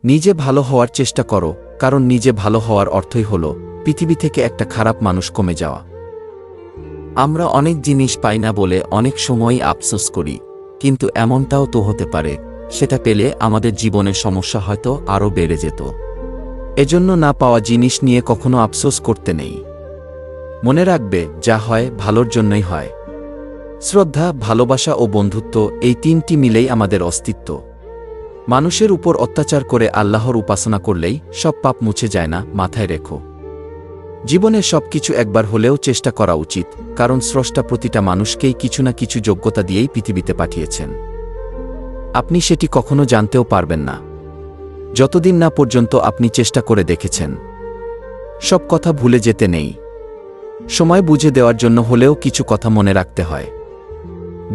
নিজে ভালো হওয়ার চেষ্টা করো, কারণ নিজে ভালো হওয়ার অর্থই হল পৃথিবী থেকে একটা খারাপ মানুষ কমে যাওয়া। আমরা অনেক জিনিস পাই না বলে অনেক সময়ই আফসোস করি, কিন্তু এমনটাও তো হতে পারে সেটা পেলে আমাদের জীবনের সমস্যা হয়তো আরও বেড়ে যেত। এজন্য না পাওয়া জিনিস নিয়ে কখনো আফসোস করতে নেই। মনে রাখবে, যা হয় ভালোর জন্যই হয়। শ্রদ্ধা, ভালোবাসা ও বন্ধুত্ব, এই তিনটি মিলেই আমাদের অস্তিত্ব। মানুষের উপর অত্যাচার করে আল্লাহর উপাসনা করলেই সব পাপ মুছে যায় না, মাথায় রেখো। জীবনে সবকিছু একবার হলেও চেষ্টা করা উচিত, কারণ স্রষ্টা প্রতিটা মানুষকেই কিছু না কিছু যোগ্যতা দিয়েই পৃথিবীতে পাঠিয়েছেন। আপনি সেটি কখনো জানতেও পারবেন না যতদিন না পর্যন্ত আপনি চেষ্টা করে দেখেছেন। সব কথা ভুলে যেতে নেই। সময় বুঝে দেওয়ার জন্য হলেও কিছু কথা মনে রাখতে হয়।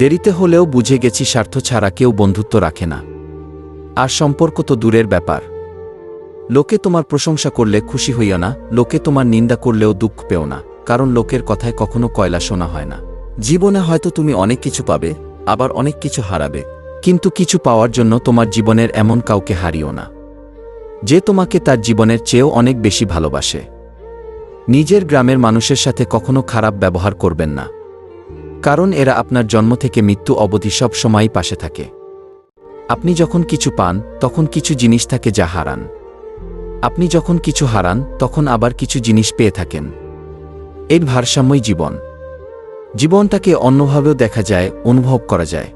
দেরিতে হলেও বুঝে গেছি, স্বার্থ ছাড়া কেউ বন্ধুত্ব রাখে না। আর সম্পর্ক তো দূরের ব্যাপার। লোকে তোমার প্রশংসা করলে খুশি হইও না, লোকে তোমার নিন্দা করলেও দুঃখ পেও না, কারণ লোকের কথায় কখনো কয়লা শোনা হয় না। জীবনে হয়তো তুমি অনেক কিছু পাবে, আবার অনেক কিছু হারাবে, কিন্তু কিছু পাওয়ার জন্য তোমার জীবনের এমন কাউকে হারিও না যে তোমাকে তার জীবনের চেয়েও অনেক বেশি ভালোবাসে। নিজের গ্রামের মানুষের সাথে কখনো খারাপ ব্যবহার করবেন না, কারণ এরা আপনার জন্ম থেকে মৃত্যু অবধি সব সময়ই পাশে থাকে। আপনি যখন কিছু পান তখন কিছু জিনিস থাকে যা হারান। আপনি যখন কিছু হারান তখন আবার কিছু জিনিস পেয়ে থাকেন। এর ভারসাম্যই জীবন। জীবনটাকে অন্যভাবেও দেখা যায়, অনুভব করা যায়।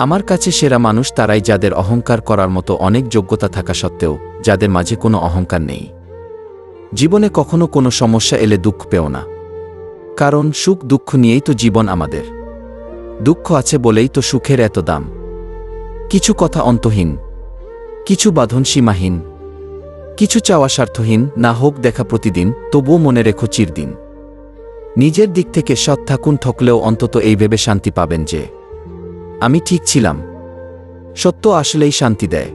আমার কাছে সেরা মানুষ তারাই যাদের অহংকার করার মতো অনেক যোগ্যতা থাকা সত্ত্বেও যাদের মাঝে কোনো অহংকার নেই। জীবনে কখনো কোনো সমস্যা এলে দুঃখ পেও না, কারণ সুখ দুঃখ নিয়েই তো জীবন আমাদের। দুঃখ আছে বলেই তো সুখের এত দাম। কিছু কথা অন্তহীন, কিছু বাঁধন সীমাহীন, কিছু চাওয়া স্বার্থহীন। না হোক দেখা প্রতিদিন, তবুও মনে রেখো চিরদিন। নিজের দিক থেকে সৎ থাকুন, ঠকলেও অন্তত এই ভেবে শান্তি পাবেন যে আমি ঠিক ছিলাম। সত্য আসলেই শান্তি দেয়।